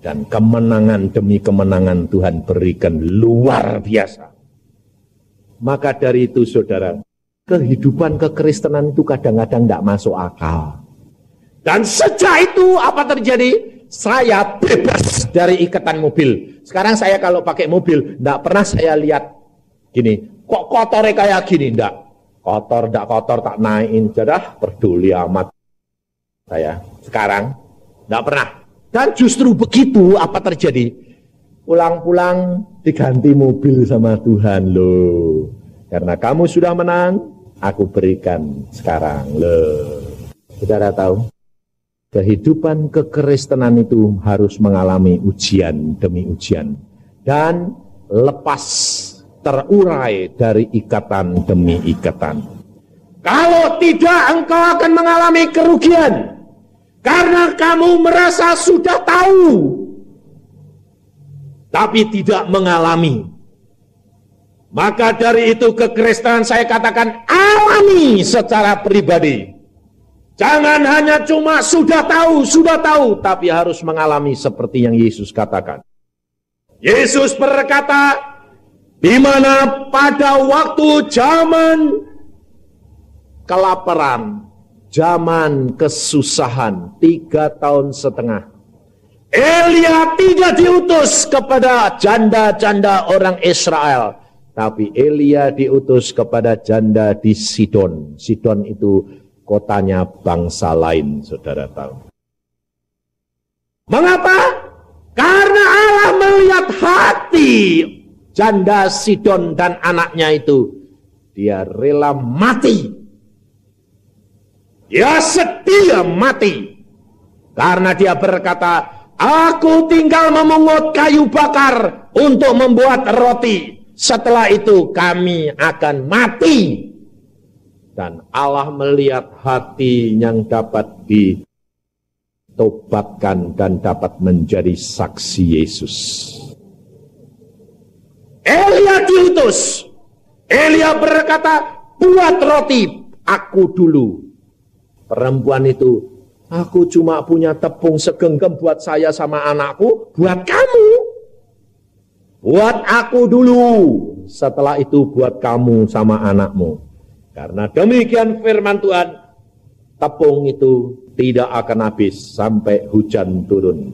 Dan kemenangan demi kemenangan Tuhan berikan luar biasa. Maka dari itu saudara, kehidupan kekristenan itu kadang-kadang tidak masuk akal. Dan sejak itu apa terjadi? Saya bebas dari ikatan mobil. Sekarang saya kalau pakai mobil, tidak pernah saya lihat gini, kok kotornya kayak gini, enggak. Kotor, enggak kotor, tak naikin, jadah, peduli amat. Saya sekarang, enggak pernah. Dan justru begitu apa terjadi? Pulang-pulang diganti mobil sama Tuhan loh. Karena kamu sudah menang, aku berikan sekarang loh. Saudara tahu? Kehidupan kekristenan itu harus mengalami ujian demi ujian dan lepas terurai dari ikatan demi ikatan. Kalau tidak, engkau akan mengalami kerugian karena kamu merasa sudah tahu tapi tidak mengalami. Maka dari itu kekristenan saya katakan alami secara pribadi. Jangan hanya cuma sudah tahu, tapi harus mengalami seperti yang Yesus katakan. Yesus berkata, di mana pada waktu zaman kelaparan, zaman kesusahan 3,5 tahun, Elia tidak diutus kepada janda-janda orang Israel, tapi Elia diutus kepada janda di Sidon. Sidon itu kotanya bangsa lain, saudara tahu. Mengapa? Karena Allah melihat hati janda Sidon dan anaknya itu. Dia rela mati. Dia setia mati. Karena dia berkata, aku tinggal memungut kayu bakar untuk membuat roti. Setelah itu kami akan mati. Dan Allah melihat hati yang dapat ditobatkan dan dapat menjadi saksi Yesus. Elia diutus. Elia berkata, buat roti aku dulu. Perempuan itu, aku cuma punya tepung segenggam buat saya sama anakku, buat kamu. Buat aku dulu, setelah itu buat kamu sama anakmu. Karena demikian firman Tuhan, tepung itu tidak akan habis sampai hujan turun.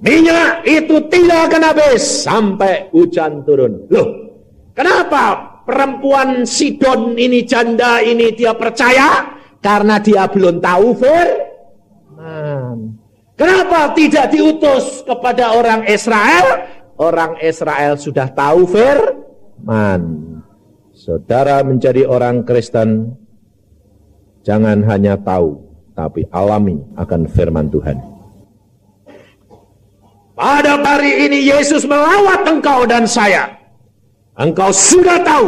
Minyak itu tidak akan habis sampai hujan turun. Loh, kenapa perempuan Sidon ini, janda ini, dia percaya? Karena dia belum tahu firman. Kenapa tidak diutus kepada orang Israel? Orang Israel sudah tahu firman. Saudara menjadi orang Kristen, jangan hanya tahu, tapi alami akan firman Tuhan. Pada hari ini Yesus melawat engkau dan saya. Engkau sudah tahu,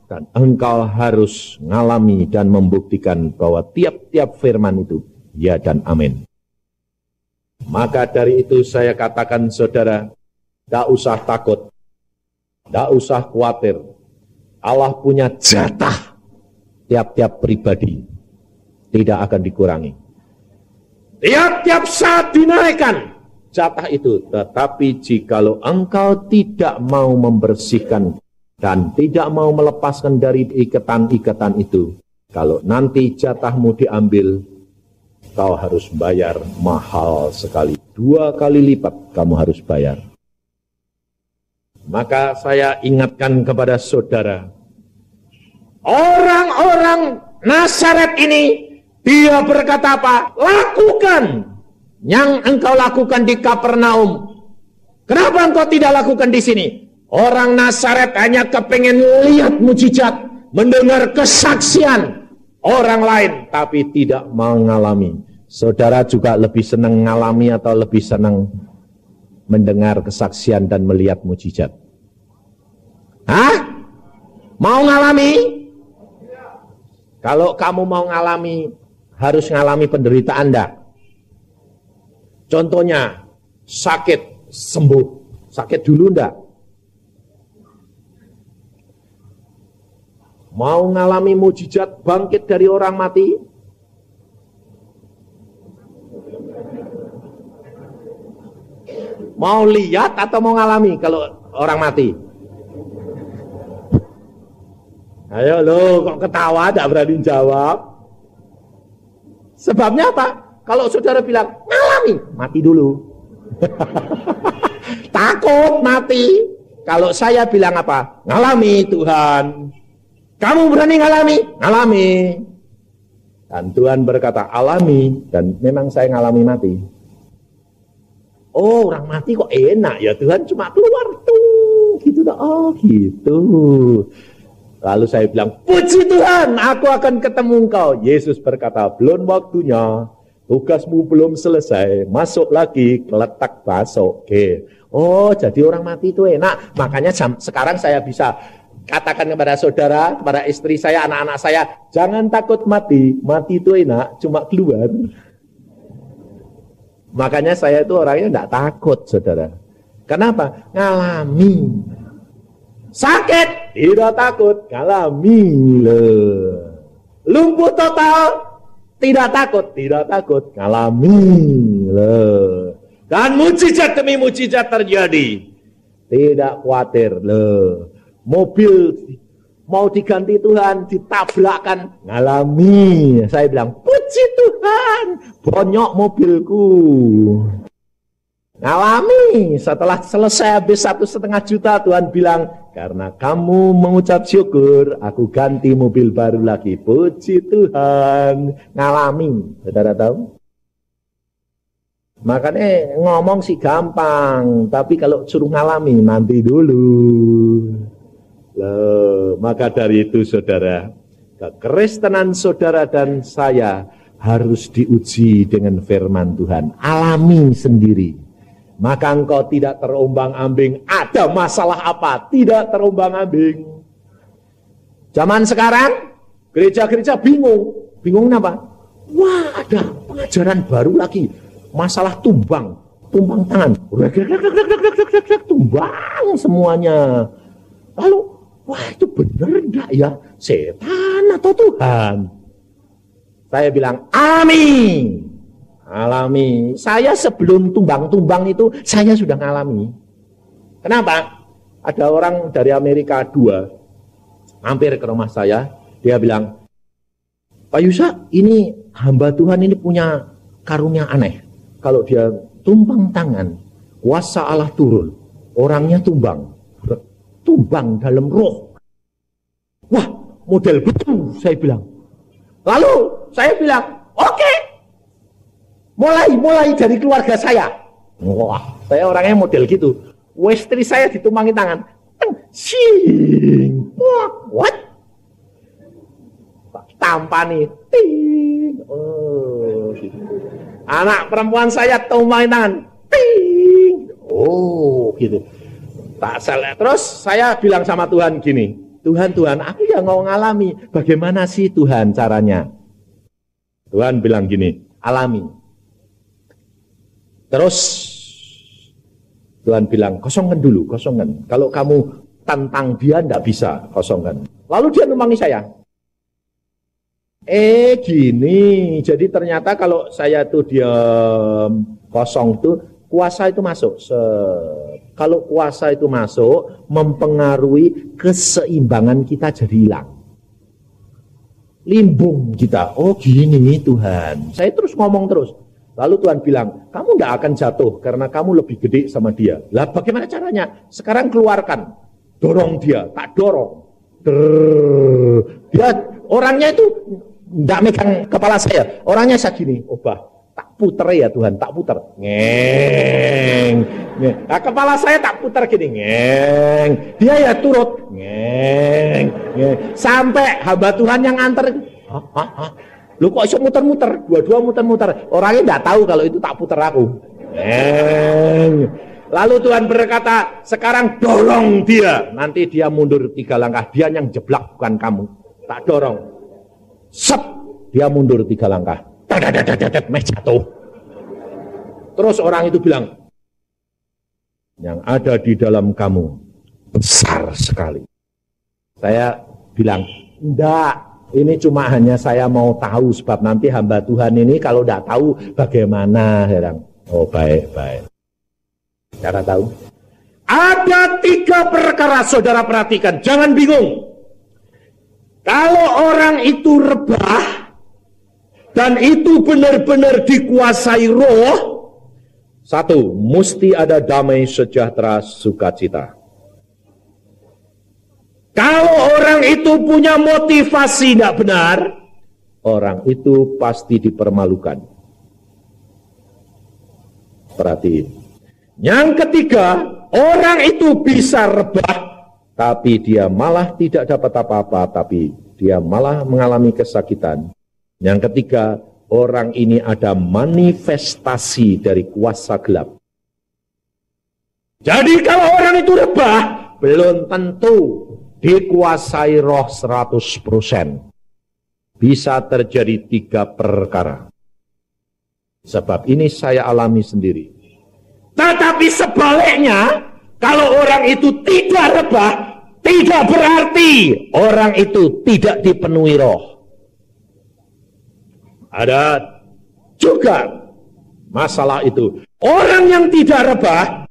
dan engkau harus mengalami dan membuktikan bahwa tiap-tiap firman itu ya dan amin. Maka dari itu saya katakan saudara, tidak usah takut, tidak usah khawatir. Allah punya jatah tiap-tiap pribadi, tidak akan dikurangi. Tiap-tiap saat dinaikkan jatah itu, tetapi jikalau engkau tidak mau membersihkan dan tidak mau melepaskan dari ikatan-ikatan itu, kalau nanti jatahmu diambil, kau harus bayar mahal sekali. 2 kali lipat kamu harus bayar. Maka saya ingatkan kepada saudara, orang-orang Nazaret ini, dia berkata apa? Lakukan yang engkau lakukan di Kapernaum. Kenapa engkau tidak lakukan di sini? Orang Nazaret hanya kepengen lihat mujizat, mendengar kesaksian orang lain, tapi tidak mengalami. Saudara juga lebih senang mengalami atau lebih senang mendengar kesaksian dan melihat mujizat? Hah? Mau ngalami? Kalau kamu mau ngalami, harus ngalami penderitaan enggak? Contohnya, sakit, sembuh. Sakit dulu enggak? Mau ngalami mujizat bangkit dari orang mati? Mau lihat atau mau ngalami kalau orang mati? Ayo lo, kok ketawa, tidak berani jawab. Sebabnya apa? Kalau saudara bilang, ngalami, mati dulu. Takut mati. Kalau saya bilang apa? Ngalami Tuhan. Kamu berani ngalami? Ngalami. Dan Tuhan berkata, alami. Dan memang saya ngalami mati. Oh, orang mati kok enak ya, Tuhan cuma keluar tuh. Gitu. Oh gitu. Lalu saya bilang, puji Tuhan, aku akan ketemu engkau. Yesus berkata, belum waktunya, tugasmu belum selesai, masuk lagi, letak masuk. Oke. Oh, jadi orang mati itu enak. Makanya sekarang saya bisa katakan kepada saudara, kepada istri saya, anak-anak saya, jangan takut mati. Mati itu enak, cuma keluar. Makanya saya itu orangnya tidak takut, saudara. Kenapa? Ngalami. Sakit, tidak takut. Ngalami. Lumpuh total, tidak takut. Tidak takut. Ngalami. Dan mujizat demi mujizat terjadi. Tidak khawatir. Mobil mau diganti Tuhan, ditabrakkan. Ngalami. Saya bilang, puji Tuhan, bonyok mobilku. Ngalami. Setelah selesai habis 1,5 juta, Tuhan bilang, karena kamu mengucap syukur, aku ganti mobil baru lagi. Puji Tuhan. Ngalami. Saudara tahu? Makanya ngomong sih gampang, tapi kalau suruh ngalami nanti dulu. Maka dari itu saudara, kekristenan saudara dan saya harus diuji dengan firman Tuhan. Alami sendiri. Maka engkau tidak terombang-ambing. Ada masalah apa? Tidak terombang-ambing. Zaman sekarang, gereja-gereja bingung. Bingung kenapa? Wah, ada pengajaran baru lagi. Masalah tumbang tangan. Tumbang semuanya. Lalu, wah itu benar enggak ya? Setan atau Tuhan? Saya bilang, alami. Saya sebelum tumbang itu, saya sudah ngalami. Kenapa? Ada orang dari Amerika 2, mampir ke rumah saya. Dia bilang, Pak Yusa, ini hamba Tuhan ini punya karunia aneh. Kalau dia tumbang tangan, kuasa Allah turun. Orangnya tumbang dalam roh. Wah, model betul, saya bilang. Lalu saya bilang, oke. Mulai dari keluarga saya. Wah, saya orangnya model gitu. Istri saya ditumpangi tangan. Sing. What? Tampani. Ting. Oh, gitu. Anak perempuan saya tumpangi tangan. Ting. Oh, gitu. Tak salah. Terus saya bilang sama Tuhan gini, Tuhan, aku ya mau ngalami. Bagaimana sih Tuhan caranya? Tuhan bilang gini, alami. Terus Tuhan bilang, kosongkan dulu. Kalau kamu tantang dia, tidak bisa kosongkan. Lalu dia numpangi saya. Gini, jadi ternyata kalau saya tuh diam kosong tuh, kuasa itu masuk. Kalau kuasa itu masuk, mempengaruhi keseimbangan kita jadi hilang. Limbung kita. Oh gini Tuhan. Saya terus ngomong terus. Lalu Tuhan bilang, kamu tidak akan jatuh karena kamu lebih gede sama dia. Lah bagaimana caranya? Sekarang keluarkan. Dorong dia, tak dorong. Dia orangnya itu tidak megang kepala saya. Orangnya segini. Bah, tak puter ya Tuhan, tak puter. Ngeng. Nah, kepala saya tak puter gini. Ngeng. Dia ya turut. Ngeng. Sampai hamba Tuhan yang antar. Lu kok iso muter-muter? Dua-dua muter-muter. Orangnya tidak tahu kalau itu tak puter aku. Lalu Tuhan berkata, sekarang dorong dia. Nanti dia mundur 3 langkah. Dia yang jeblak, bukan kamu. Tak dorong. Sep. Dia mundur 3 langkah. Meh jatuh. Terus orang itu bilang, yang ada di dalam kamu besar sekali. Saya bilang, enggak. Ini cuma hanya saya mau tahu, sebab nanti hamba Tuhan ini kalau tidak tahu bagaimana. Oh baik. Cara tahu. Ada 3 perkara, saudara perhatikan, jangan bingung. Kalau orang itu rebah dan itu benar-benar dikuasai roh, 1, mesti ada damai, sejahtera, sukacita. Kalau orang itu punya motivasi tidak benar, orang itu pasti dipermalukan. Perhatiin. Yang ketiga, orang itu bisa rebah tapi dia malah tidak dapat apa-apa, tapi dia malah mengalami kesakitan. Yang ketiga, orang ini ada manifestasi dari kuasa gelap. Jadi kalau orang itu rebah, belum tentu dikuasai roh 100%. Bisa terjadi 3 perkara. Sebab ini saya alami sendiri. Tetapi sebaliknya, kalau orang itu tidak rebah, tidak berarti orang itu tidak dipenuhi roh. Ada juga masalah itu. Orang yang tidak rebah,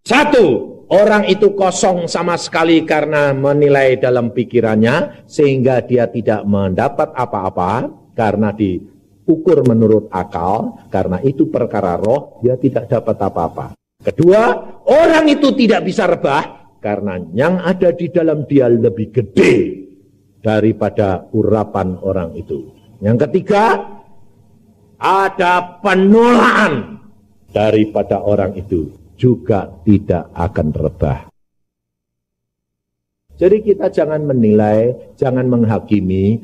satu, orang itu kosong sama sekali karena menilai dalam pikirannya, sehingga dia tidak mendapat apa-apa karena diukur menurut akal, karena itu perkara roh, dia tidak dapat apa-apa. Kedua, orang itu tidak bisa rebah karena yang ada di dalam dia lebih gede daripada urapan orang itu. Yang ketiga, ada penolakan daripada orang itu, juga tidak akan rebah. Jadi kita jangan menilai, jangan menghakimi,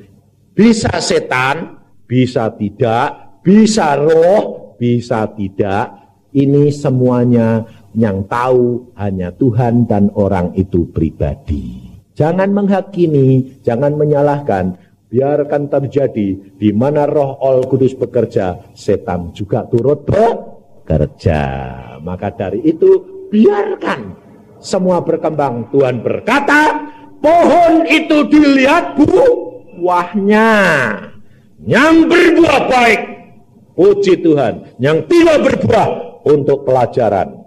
bisa setan, bisa tidak, bisa roh, bisa tidak. Ini semuanya yang tahu hanya Tuhan dan orang itu pribadi. Jangan menghakimi, jangan menyalahkan. Biarkan terjadi, di mana roh Al Kudus bekerja, setan juga turut bekerja. Maka dari itu, biarkan semua berkembang. Tuhan berkata, pohon itu dilihat buahnya. Yang berbuah baik, puji Tuhan. Yang tidak berbuah, untuk pelajaran.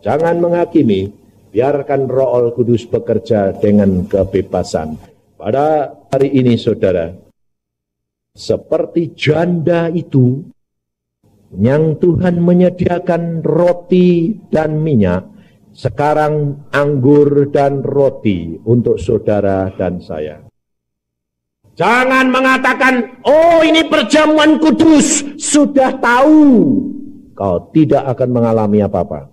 Jangan menghakimi, biarkan roh Al Kudus bekerja dengan kebebasan. Pada hari ini, saudara, seperti janda itu, yang Tuhan menyediakan roti dan minyak, sekarang anggur dan roti untuk saudara dan saya. Jangan mengatakan, oh ini perjamuan kudus, sudah tahu. Kau tidak akan mengalami apa-apa.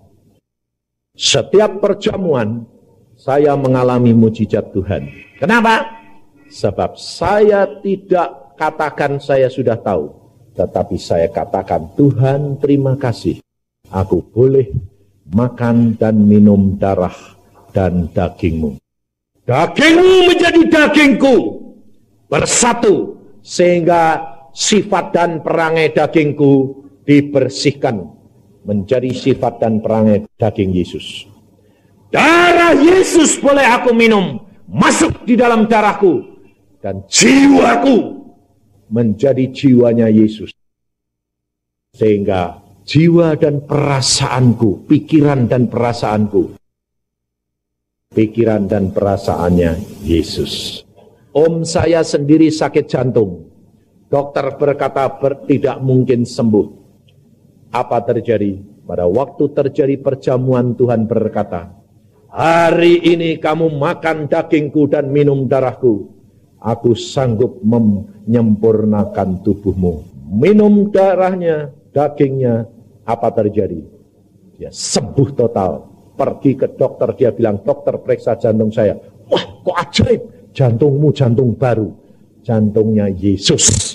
Setiap perjamuan, saya mengalami mujizat Tuhan. Kenapa? Sebab saya tidak katakan saya sudah tahu, tetapi saya katakan, Tuhan terima kasih, aku boleh makan dan minum darah dan dagingmu. Dagingmu menjadi dagingku, bersatu, sehingga sifat dan perangai dagingku dibersihkan menjadi sifat dan perangai daging Yesus. Darah Yesus boleh aku minum, masuk di dalam darahku, dan jiwaku menjadi jiwanya Yesus. Sehingga jiwa dan perasaanku, pikiran dan perasaannya Yesus. Om saya sendiri sakit jantung. Dokter berkata tidak mungkin sembuh. Apa terjadi? Pada waktu terjadi perjamuan, Tuhan berkata, hari ini kamu makan dagingku dan minum darahku. Aku sanggup menyempurnakan tubuhmu. Minum darahnya, dagingnya, apa terjadi? Dia sembuh total. Pergi ke dokter, dia bilang, dokter periksa jantung saya. Wah, kok ajaib, jantungmu jantung baru. Jantungnya Yesus.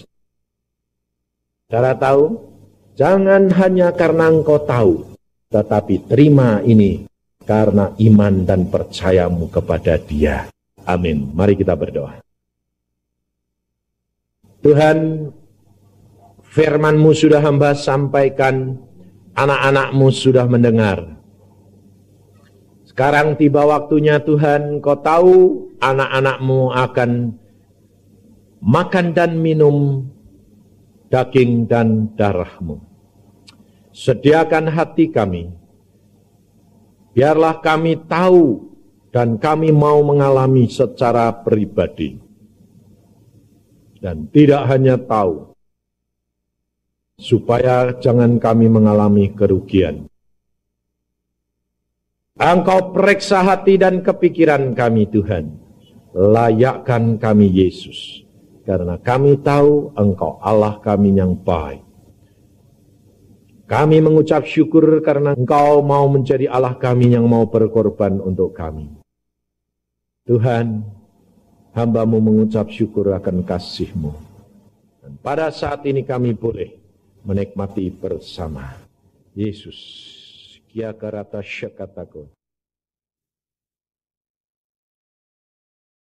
Saudara tahu? Jangan hanya karena engkau tahu, tetapi terima ini karena iman dan percayamu kepada Dia. Amin. Mari kita berdoa. Tuhan, firman-Mu sudah hamba sampaikan, anak-anak-Mu sudah mendengar. Sekarang tiba waktunya Tuhan, Kau tahu anak-anak-Mu akan makan dan minum daging dan darah-Mu. Sediakan hati kami, biarlah kami tahu dan kami mau mengalami secara pribadi. Dan tidak hanya tahu, supaya jangan kami mengalami kerugian. Engkau periksa hati dan kepikiran kami Tuhan, layakkan kami Yesus. Karena kami tahu Engkau Allah kami yang baik. Kami mengucap syukur karena Engkau mau menjadi Allah kami yang mau berkorban untuk kami. Tuhan, hamba-Mu mengucap syukur akan kasih-Mu. Dan pada saat ini kami boleh menikmati bersama. Yesus, kia karata syakatako.